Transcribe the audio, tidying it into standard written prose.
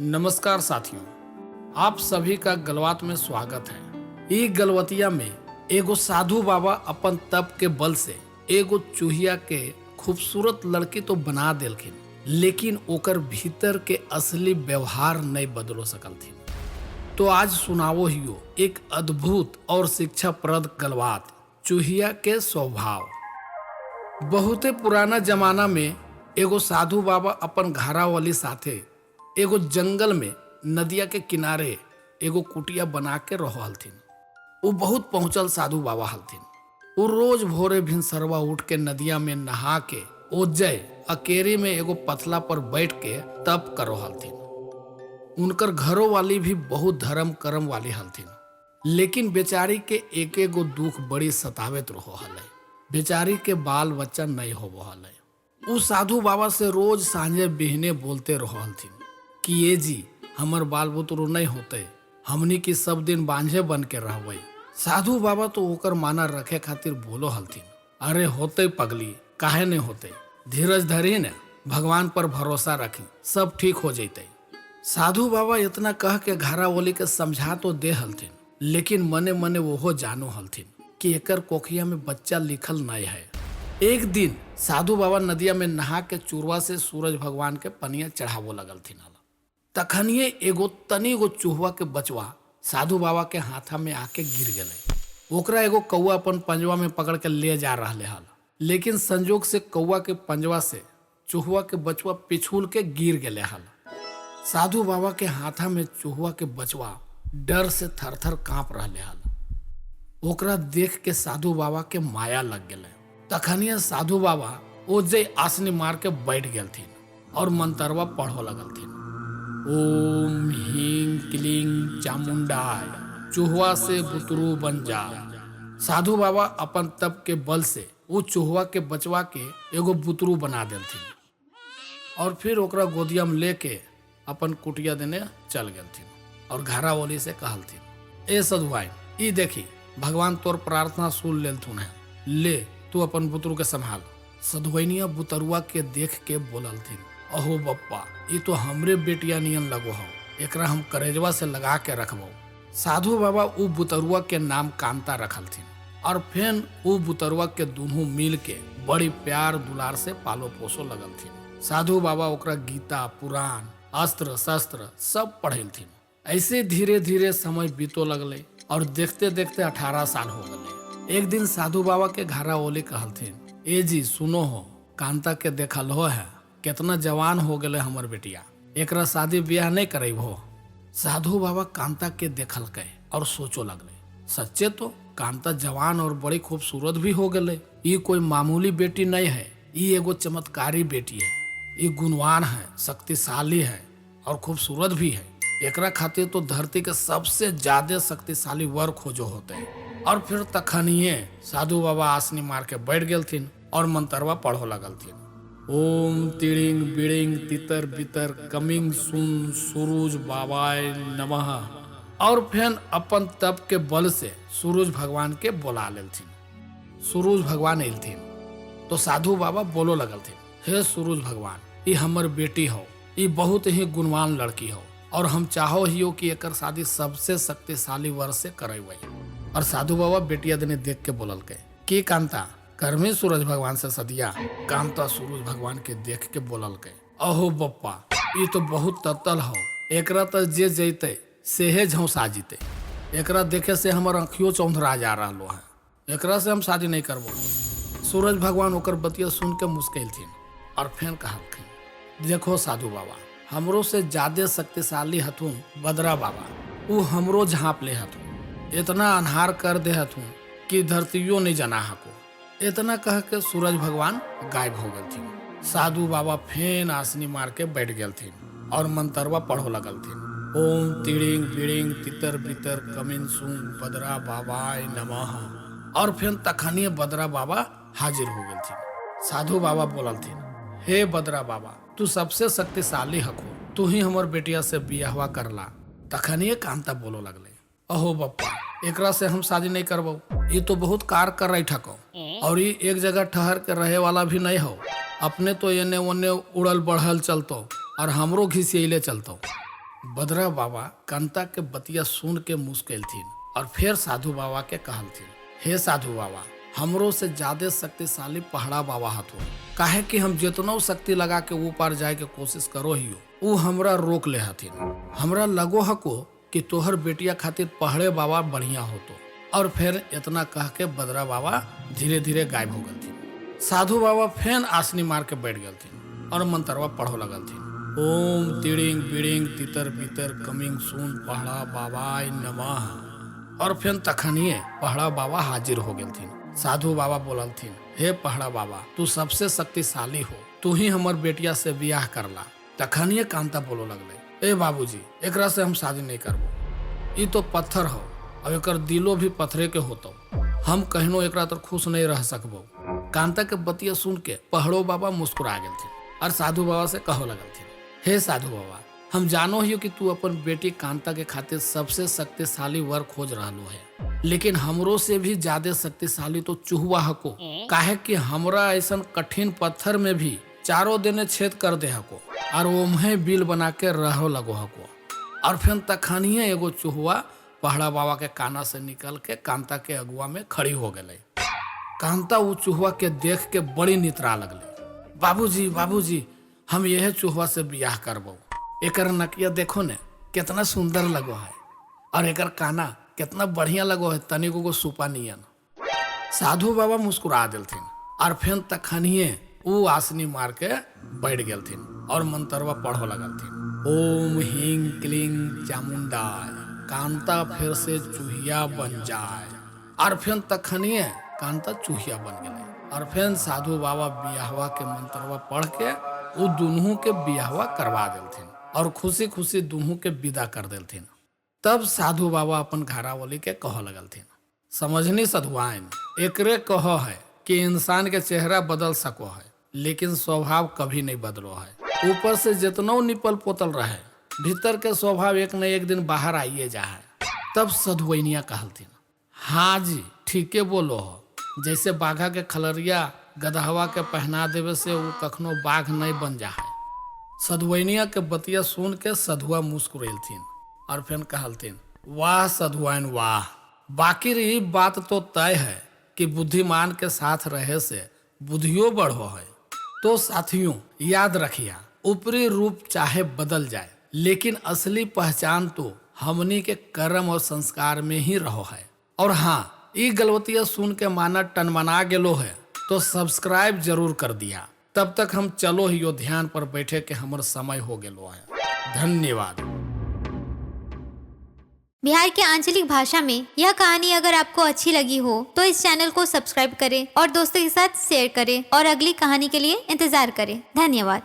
नमस्कार साथियों, आप सभी का गलवात में स्वागत है। ई गलवतिया में एगो साधु बाबा अपन तप के बल से एगो चूहिया के खूबसूरत लड़की तो बना देलखिन, लेकिन ओकर भीतर के असली व्यवहार नहीं बदलो सकल थी। तो आज सुनावो हियो एक अद्भुत और शिक्षाप्रद गलवात, चूहिया के स्वभाव। बहुते पुराना जमाना में एगो साधु बाबा अपन घरावाली साथे एगो जंगल में नदिया के किनारे एगो कुटिया बना के रहो हलथिन। वो बहुत पहुंचल साधु बाबा हलथिन। वो रोज भोरे भिनसरवा उठ के नदिया में नहा के ओजय अकेरे में एगो पथला पर बैठ के तप करो हलथिन। उनकर घरों वाली भी बहुत धर्म कर्म वाली हलथिन, लेकिन बेचारी के एक एगो दुख बड़ी सतावित रहो हले। बेचारी के बाल बच्चा नहीं होबो हले। उ साधु बाबा से रोज सांझे बिहने बोलते रहो हलथिन कि ये जी हमर बाल बुतरू नहीं होते, हमनी की सब दिन बांझे बन के रहबै। साधु बाबा तो ओकर माना रखे खातिर बोलो हलथिन, अरे होते पगली, काहे नहीं होते, धीरज धरी ने, भगवान पर भरोसा रखी, सब ठीक हो जैते। साधु बाबा इतना कह के घरावली के समझा तो दे हलथिन, लेकिन मने मने वो जानो हलथिन कि एकर कोखिया में बच्चा लिखल नहीं है। एक दिन साधु बाबा नदिया में नहा के चूरवा से सूरज भगवान के पनिया चढ़ावो लगलथिन। तखनिए एगो तनी गो चूहवा के बचवा साधु बाबा के हाथा में आके गिर गए। ओकरा एगो कौआ अपन पंजवा में पकड़ के ले जा रहा हल, लेकिन संजोग से कौआ के पंजवा से चूहवा के बचवा पिछुल के गिर गए हल। साधु बाबा के हाथा में चूहवा के बचवा डर से थर थर कांप रहे हल। ओकरा देख के साधु बाबा के माया लग गए। तखनिए साधु बाबा ओजे आसनी मार के बैठ गए और मंतरवा पढ़ो लगलथिन। ओम हीं क्लीं चामुंडाय, चूहवा से बुतरू बन जा। साधु बाबा अपन तप के बल से वो चूहवा के बचवा के एगो बुतरू बना देलथिन और फिर ओकरा गोदिया में लेके अपन कुटिया देने चल गेलथिन और घरावली से कहलथिन, ए सधुआई, ई देखी भगवान तोर प्रार्थना सुन लेलथुन है, ले तू अपन बुतरू के संभाल। सधुआइनिया बुतरुआ के देख के बोललथिन, अहो बप्पा, ये तो हमरे बेटिया नियन लगो हो, एकरा हम करेजवा से लगा के रखबो। साधु बाबा उ बुतरुआ के नाम कांता रखलथिन और फिर उ बुतरुआ के दोनों मिल के बड़ी प्यार दुलार से पालो पोसो लगलथिन। साधु बाबा ओकरा गीता पुराण अस्त्र शस्त्र सब पढ़ेलथिन। ऐसे धीरे धीरे समय बीतो लगले और देखते देखते 18 साल हो गए। एक दिन साधु बाबा के घरा ओली कहलथिन, ए जी सुनो हो, कांता के देखल हो है, कितना जवान हो गए हमर बेटिया, एकरा शादी ब्याह नहीं करे हो। साधु बाबा कांता के देखल के और सोचो लगले, सच्चे तो कांता जवान और बड़ी खूबसूरत भी हो गए। ये कोई मामूली बेटी नहीं है, ये एगो चमत्कारी बेटी है। ये गुणवान है, शक्तिशाली है और खूबसूरत भी है। एकरा खातिर तो धरती के सबसे ज्यादा शक्तिशाली वर खोजो होते हैं। और फिर तखनिए साधु बाबा आसनी मार के बैठ गेलथिन और मंतरवा पढ़ो लगलथिन। ओम तिड़िंग बिड़िंग तितर बितर कमिंग सुन सूरज बाबाय नमः। और फिर अपन तप के बल से सूरज भगवान के बोला लेलथिन। सूरज भगवान एलथिन तो साधु बाबा बोलो लगलथिन, हे सूरज भगवान, ये हमर बेटी हो, ये बहुत ही गुणवान लड़की हो और हम चाहो हियो कि एकर शादी सबसे शक्तिशाली वर से करैबै। और साधु बाबा बेटिया देने देख के बोलल के कि कांता कर्मी सूरज भगवान से सदिया। कांता सूरज भगवान के देख के बोलल के, अहो बप्पा, ये तो बहुत तत्तल हो, एकरा तो जे जैते सेहे झौसा जीते। एकरा देखे से हमर आँखियों चौंधरा जा रहा है, एकरा से हम शादी नहीं करबो। सूरज भगवान ओकर बतिया सुन के मुस्किलथिन और फिर कहलथिन, देखो साधु बाबा, हमरो से ज्यादा शक्तिशाली हथुन बदरा बाबा, वो हमरो झाँप ले हथुन, इतना अन्हार कर दे हथुन कि धरतियों नहीं जना हको। इतना कह के सूरज भगवान गायब हो गए थे। साधु बाबा फेन आसनी मार के बैठ गए थे और मंतरवा पढ़ो लगल थे। ओम तिड़िंग बिड़िंग तितर बितर कमिन सुन बदरा बाबाय नमः। और फिर तखनिए बदरा बाबा हाजिर हो गए थे। साधु बाबा बोलल थे, हे बदरा बाबा, तू सबसे शक्तिशाली हको, तू ही हमर बेटिया से बियाहवा करला। तखनिए कांता बोलो लगले, अहो बप्पा, एकरा से हम शादी नहीं करबो, ये तो बहुत कार कर रही ठको और ये एक जगह ठहर के रहे वाला भी नहीं हो। अपने तो एने ओने उड़ल बढ़ल चलतो और हमरो घिसियले चलतो। बदरा बाबा कांता के बतिया सुन के मुस्कुरालथिन और फिर साधु बाबा के कहलथिन, हे साधु बाबा, हमरो से ज्यादा शक्तिशाली पहाड़ा बाबा हथुन। काहे कि हम जितनो शक्ति लगा के ऊपर जाए के कोशिश करो ही उ हमरा रोक ले हथिन। हमरा लगो हको कि तोहर बेटिया खातिर पहाड़े बाबा बढ़िया होतो। और फिर इतना कह के बदरा बाबा धीरे धीरे गायब हो गलथिन। साधु बाबा फिर आसनी मार के बैठ गलथिन और मंत्रवा पढ़ो लगलथिन, ओम तिड़िंग बिड़िंग तितर बितर कमिंग सुन पहाड़ा बाबाय नमः। और फिर तखनिए पहाड़ा बाबा हाजिर हो गलथिन। साधु बाबा बोललथिन, हे पहाड़ा बाबा, तू सबसे शक्तिशाली हो, तू ही हमर बेटिया से बियाह करला। तखनिए कांता बोलो लगले, ए बाबूजी, एकरा से हम शादी नहीं करबो। ई तो पत्थर हो और एकर दिलो भी पत्थरे के होतो। हम कहनो एकरा तो खुश नहीं रह सकबो। कांता के बतिया सुन के पहाड़ो बाबा मुस्कुरा गेलथिन और साधु बाबा से कहो लगलथिन, हे साधु बाबा, हम जानो हियो कि तू अपन बेटी कांता के खातिर सबसे शक्तिशाली वर खोज रहलो है, लेकिन हमरो से भी ज्यादा शक्तिशाली तो चूहुआ हको। काहे कि हमरा ऐसा कठिन पत्थर में भी चारों दिने छेद कर दे हको और ओम्हे बिल बना के रहो लगो हको। और फिर तखनिए एगो चूहुआ पहाड़ा बाबा के काना से निकल के कांता के अगुआ में खड़ी हो गई। कांता वो चूहुआ के देख के बड़ी नितरा लगले, बाबूजी बाबूजी, हम यह चूहुआ से बियाह करबो। एकर नकिया देखो ने कितना सुंदर लगो है और एकर काना कितना बढ़िया लगो है, तनिको को सुपा नियन। साधु बाबा मुस्कुरा दिलथिन और फिर तखनिए ऊ आसनी मार के बैठ गेलथिन और मंत्रवा पढ़ो लगलथिन, ओम हींग क्लींग चामुंडाय, कांता फिर से चूहिया बन जाए। और फिर तखनिए कांता चूहिया बन गए। और फिर साधु बाबा बियाहवा के मंत्रवा पढ़ के वो दुनू के बियाहवा करवा देलथिन और खुशी खुशी दुनू के विदा कर देलथिन। तब साधु बाबा अपन घरावली के कह लगलथिन, समझनी सधुआइन, एकरे कहो है कि इंसान के चेहरा बदल सको है, लेकिन स्वभाव कभी नहीं बदलो है। ऊपर से जितनो निपल पोतल रहे, भीतर के स्वभाव एक न एक दिन बाहर आइए जा है। तब सधुआइनिया कहलथिन, हाँ जी, ठीके बोलो हो। जैसे बाघा के खलरिया गदहवा के पहना देवे से वो कखनो बाघ नहीं बन जा है। सधुआइनिया के बतिया सुन के सधुआ मुस्कुरालथिन और फिर कहलथिन, वाह सधुआइन वाह, बाकी रही बात तो तय है कि बुद्धिमान के साथ रहे से बुद्धियों बढ़ो है। तो साथियों याद रखिया, ऊपरी रूप चाहे बदल जाए, लेकिन असली पहचान तो हमनी के कर्म और संस्कार में ही रहो है। और हाँ, ई गलवतिया सुन के माना टनमना गेलो है तो सब्सक्राइब जरूर कर दिया। तब तक हम चलो हियो ध्यान पर बैठे के हमर समय हो गेलो है। धन्यवाद। बिहार के आंचलिक भाषा में यह कहानी अगर आपको अच्छी लगी हो तो इस चैनल को सब्सक्राइब करें और दोस्तों के साथ शेयर करें और अगली कहानी के लिए इंतजार करें। धन्यवाद।